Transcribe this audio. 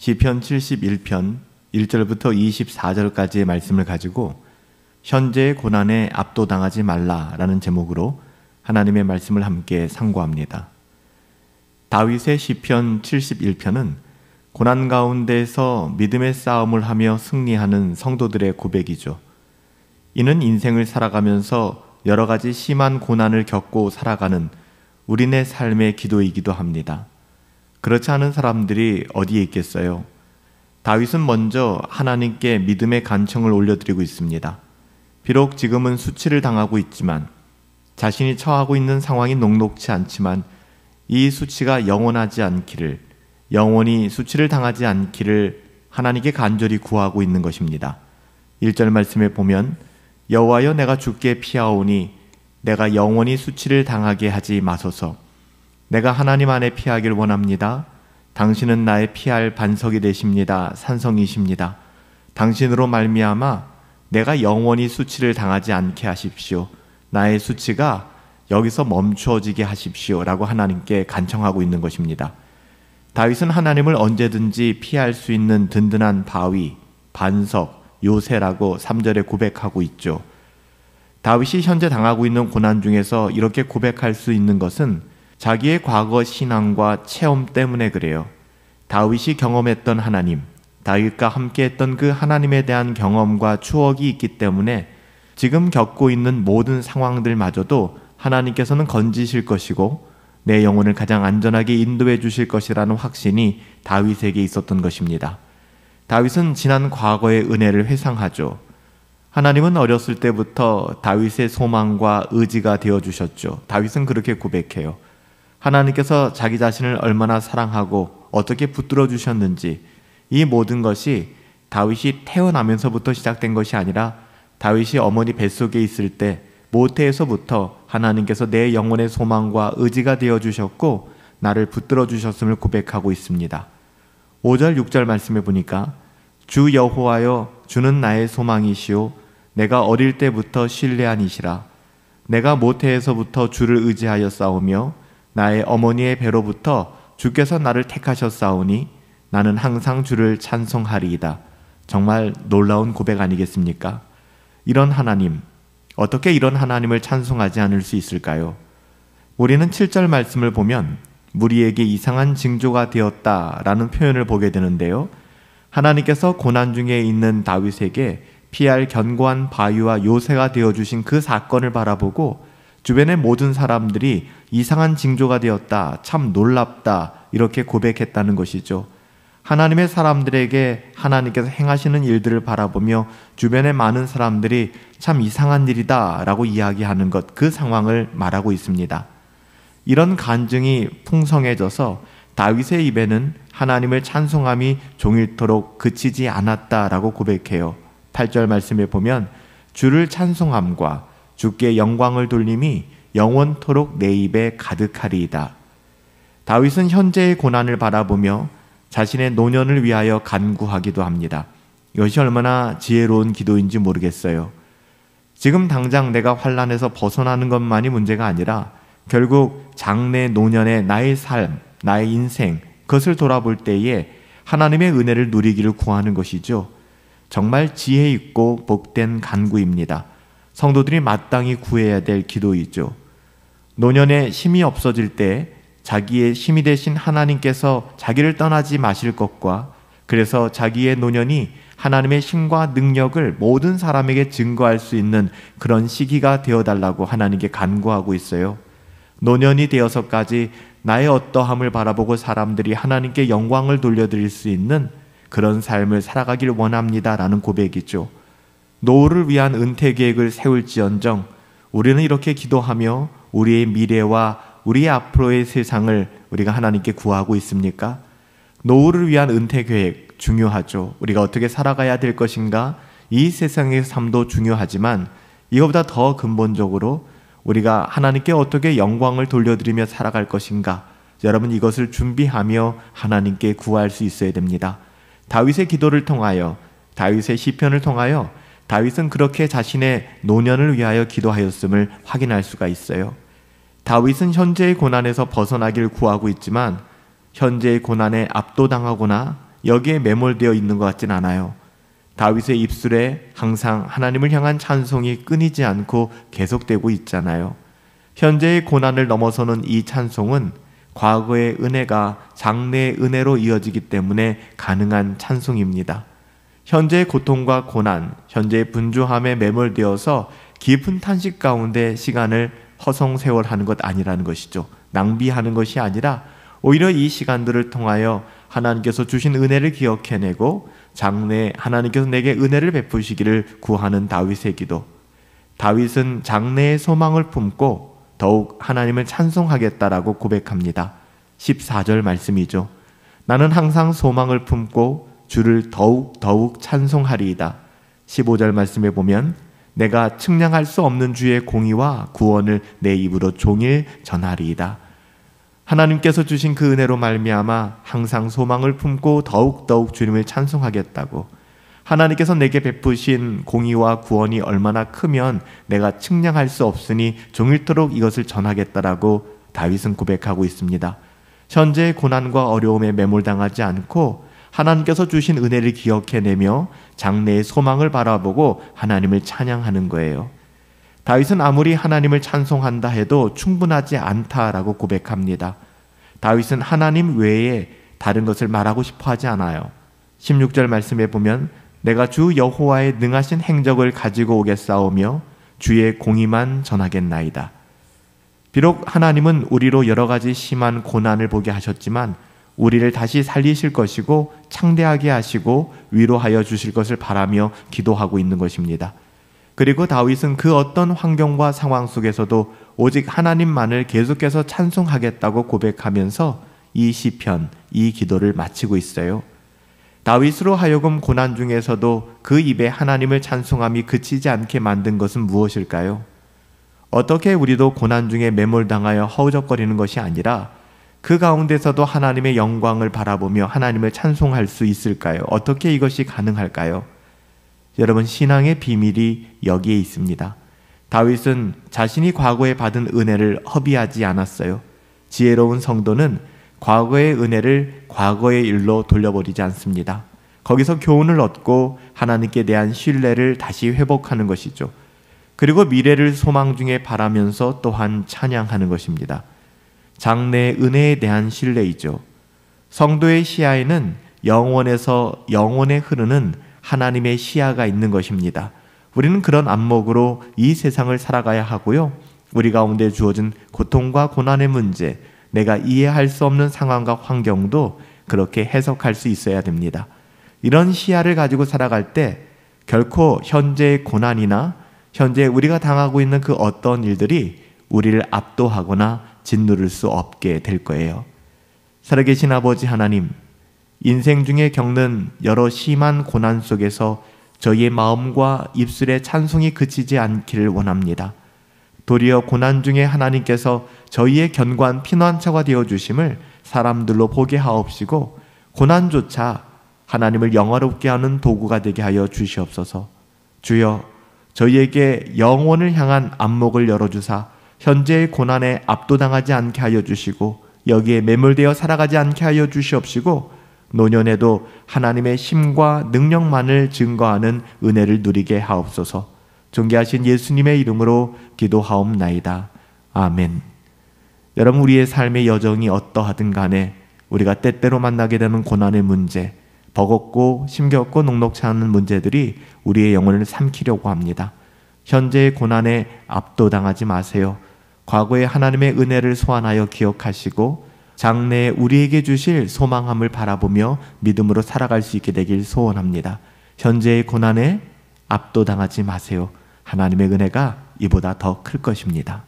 시편 71편 1절부터 24절까지의 말씀을 가지고 현재의 고난에 압도당하지 말라라는 제목으로 하나님의 말씀을 함께 상고합니다. 다윗의 시편 71편은 고난 가운데에서 믿음의 싸움을 하며 승리하는 성도들의 고백이죠. 이는 인생을 살아가면서 여러 가지 심한 고난을 겪고 살아가는 우리네 삶의 기도이기도 합니다. 그렇지 않은 사람들이 어디에 있겠어요? 다윗은 먼저 하나님께 믿음의 간청을 올려드리고 있습니다. 비록 지금은 수치를 당하고 있지만, 자신이 처하고 있는 상황이 녹록치 않지만 이 수치가 영원하지 않기를, 영원히 수치를 당하지 않기를 하나님께 간절히 구하고 있는 것입니다. 1절 말씀에 보면 여호와여 내가 주께 피하오니 내가 영원히 수치를 당하게 하지 마소서. 내가 하나님 안에 피하길 원합니다. 당신은 나의 피할 반석이 되십니다. 산성이십니다. 당신으로 말미암아 내가 영원히 수치를 당하지 않게 하십시오. 나의 수치가 여기서 멈추어지게 하십시오 라고 하나님께 간청하고 있는 것입니다. 다윗은 하나님을 언제든지 피할 수 있는 든든한 바위, 반석, 요새라고 3절에 고백하고 있죠. 다윗이 현재 당하고 있는 고난 중에서 이렇게 고백할 수 있는 것은 자기의 과거 신앙과 체험 때문에 그래요. 다윗이 경험했던 하나님, 다윗과 함께했던 그 하나님에 대한 경험과 추억이 있기 때문에 지금 겪고 있는 모든 상황들마저도 하나님께서는 건지실 것이고 내 영혼을 가장 안전하게 인도해 주실 것이라는 확신이 다윗에게 있었던 것입니다. 다윗은 지난 과거의 은혜를 회상하죠. 하나님은 어렸을 때부터 다윗의 소망과 의지가 되어주셨죠. 다윗은 그렇게 고백해요. 하나님께서 자기 자신을 얼마나 사랑하고 어떻게 붙들어 주셨는지, 이 모든 것이 다윗이 태어나면서부터 시작된 것이 아니라 다윗이 어머니 뱃속에 있을 때 모태에서부터 하나님께서 내 영혼의 소망과 의지가 되어주셨고 나를 붙들어 주셨음을 고백하고 있습니다. 5절 6절 말씀해 보니까 주 여호와여 주는 나의 소망이시오 내가 어릴 때부터 신뢰한 이시라. 내가 모태에서부터 주를 의지하여 싸우며 나의 어머니의 배로부터 주께서 나를 택하셨사오니 나는 항상 주를 찬송하리이다. 정말 놀라운 고백 아니겠습니까? 이런 하나님, 어떻게 이런 하나님을 찬송하지 않을 수 있을까요? 우리는 7절 말씀을 보면 무리에게 이상한 징조가 되었다라는 표현을 보게 되는데요. 하나님께서 고난 중에 있는 다윗에게 피할 견고한 바위와 요새가 되어주신 그 사건을 바라보고 주변의 모든 사람들이 이상한 징조가 되었다, 참 놀랍다 이렇게 고백했다는 것이죠. 하나님의 사람들에게 하나님께서 행하시는 일들을 바라보며 주변의 많은 사람들이 참 이상한 일이다 라고 이야기하는 것, 그 상황을 말하고 있습니다. 이런 간증이 풍성해져서 다윗의 입에는 하나님을 찬송함이 종일토록 그치지 않았다라고 고백해요. 8절 말씀에 보면 주를 찬송함과 주께 영광을 돌림이 영원토록 내 입에 가득하리이다. 다윗은 현재의 고난을 바라보며 자신의 노년을 위하여 간구하기도 합니다. 이것이 얼마나 지혜로운 기도인지 모르겠어요. 지금 당장 내가 환난에서 벗어나는 것만이 문제가 아니라 결국 장래 노년의 나의 삶, 나의 인생, 그것을 돌아볼 때에 하나님의 은혜를 누리기를 구하는 것이죠. 정말 지혜 있고 복된 간구입니다. 성도들이 마땅히 구해야 될 기도이죠. 노년에 힘이 없어질 때 자기의 힘이 되신 하나님께서 자기를 떠나지 마실 것과, 그래서 자기의 노년이 하나님의 힘과 능력을 모든 사람에게 증거할 수 있는 그런 시기가 되어달라고 하나님께 간구하고 있어요. 노년이 되어서까지 나의 어떠함을 바라보고 사람들이 하나님께 영광을 돌려드릴 수 있는 그런 삶을 살아가길 원합니다 라는 고백이죠. 노후를 위한 은퇴 계획을 세울지언정 우리는 이렇게 기도하며 우리의 미래와 우리의 앞으로의 세상을 우리가 하나님께 구하고 있습니까? 노후를 위한 은퇴 계획 중요하죠. 우리가 어떻게 살아가야 될 것인가, 이 세상의 삶도 중요하지만 이것보다 더 근본적으로 우리가 하나님께 어떻게 영광을 돌려드리며 살아갈 것인가, 여러분 이것을 준비하며 하나님께 구할 수 있어야 됩니다. 다윗의 기도를 통하여, 다윗의 시편을 통하여 다윗은 그렇게 자신의 노년을 위하여 기도하였음을 확인할 수가 있어요. 다윗은 현재의 고난에서 벗어나기를 구하고 있지만 현재의 고난에 압도당하거나 여기에 매몰되어 있는 것 같진 않아요. 다윗의 입술에 항상 하나님을 향한 찬송이 끊이지 않고 계속되고 있잖아요. 현재의 고난을 넘어서는 이 찬송은 과거의 은혜가 장래의 은혜로 이어지기 때문에 가능한 찬송입니다. 현재의 고통과 고난, 현재의 분주함에 매몰되어서 깊은 탄식 가운데 시간을 허송세월하는 것 아니라는 것이죠. 낭비하는 것이 아니라 오히려 이 시간들을 통하여 하나님께서 주신 은혜를 기억해내고 장래에 하나님께서 내게 은혜를 베푸시기를 구하는 다윗의 기도. 다윗은 장래의 소망을 품고 더욱 하나님을 찬송하겠다라고 고백합니다. 14절 말씀이죠. 나는 항상 소망을 품고 주를 더욱 찬송하리이다. 15절 말씀에 보면 내가 측량할 수 없는 주의 공의와 구원을 내 입으로 종일 전하리이다. 하나님께서 주신 그 은혜로 말미암아 항상 소망을 품고 더욱 주님을 찬송하겠다고, 하나님께서 내게 베푸신 공의와 구원이 얼마나 크면 내가 측량할 수 없으니 종일토록 이것을 전하겠다라고 다윗은 고백하고 있습니다. 현재의 고난과 어려움에 매몰당하지 않고 하나님께서 주신 은혜를 기억해내며 장래의 소망을 바라보고 하나님을 찬양하는 거예요. 다윗은 아무리 하나님을 찬송한다 해도 충분하지 않다라고 고백합니다. 다윗은 하나님 외에 다른 것을 말하고 싶어 하지 않아요. 16절 말씀에 보면 내가 주 여호와의 능하신 행적을 가지고 오겠사오며 주의 공의만 전하겠나이다. 비록 하나님은 우리로 여러 가지 심한 고난을 보게 하셨지만 우리를 다시 살리실 것이고 창대하게 하시고 위로하여 주실 것을 바라며 기도하고 있는 것입니다. 그리고 다윗은 그 어떤 환경과 상황 속에서도 오직 하나님만을 계속해서 찬송하겠다고 고백하면서 이 시편, 이 기도를 마치고 있어요. 다윗으로 하여금 고난 중에서도 그 입에 하나님을 찬송함이 그치지 않게 만든 것은 무엇일까요? 어떻게 우리도 고난 중에 매몰당하여 허우적거리는 것이 아니라 그 가운데서도 하나님의 영광을 바라보며 하나님을 찬송할 수 있을까요? 어떻게 이것이 가능할까요? 여러분, 신앙의 비밀이 여기에 있습니다. 다윗은 자신이 과거에 받은 은혜를 허비하지 않았어요. 지혜로운 성도는 과거의 은혜를 과거의 일로 돌려버리지 않습니다. 거기서 교훈을 얻고 하나님께 대한 신뢰를 다시 회복하는 것이죠. 그리고 미래를 소망 중에 바라면서 또한 찬양하는 것입니다. 장래의 은혜에 대한 신뢰이죠. 성도의 시야에는 영원에서 영원에 흐르는 하나님의 시야가 있는 것입니다. 우리는 그런 안목으로 이 세상을 살아가야 하고요. 우리 가운데 주어진 고통과 고난의 문제, 내가 이해할 수 없는 상황과 환경도 그렇게 해석할 수 있어야 됩니다. 이런 시야를 가지고 살아갈 때 결코 현재의 고난이나 현재 우리가 당하고 있는 그 어떤 일들이 우리를 압도하거나 짓누를 수 없게 될 거예요. 살아계신 아버지 하나님, 인생 중에 겪는 여러 심한 고난 속에서 저희의 마음과 입술의 찬송이 그치지 않기를 원합니다. 도리어 고난 중에 하나님께서 저희의 견고한 피난처가 되어주심을 사람들로 보게 하옵시고 고난조차 하나님을 영화롭게 하는 도구가 되게 하여 주시옵소서. 주여, 저희에게 영혼을 향한 안목을 열어주사 현재의 고난에 압도당하지 않게 하여 주시고 여기에 매몰되어 살아가지 않게 하여 주시옵시고 노년에도 하나님의 힘과 능력만을 증거하는 은혜를 누리게 하옵소서. 존귀하신 예수님의 이름으로 기도하옵나이다. 아멘. 여러분, 우리의 삶의 여정이 어떠하든 간에 우리가 때때로 만나게 되는 고난의 문제, 버겁고 힘겹고 녹록치 않은 문제들이 우리의 영혼을 삼키려고 합니다. 현재의 고난에 압도당하지 마세요. 과거의 하나님의 은혜를 소환하여 기억하시고 장래에 우리에게 주실 소망함을 바라보며 믿음으로 살아갈 수 있게 되길 소원합니다. 현재의 고난에 압도당하지 마세요. 하나님의 은혜가 이보다 더 클 것입니다.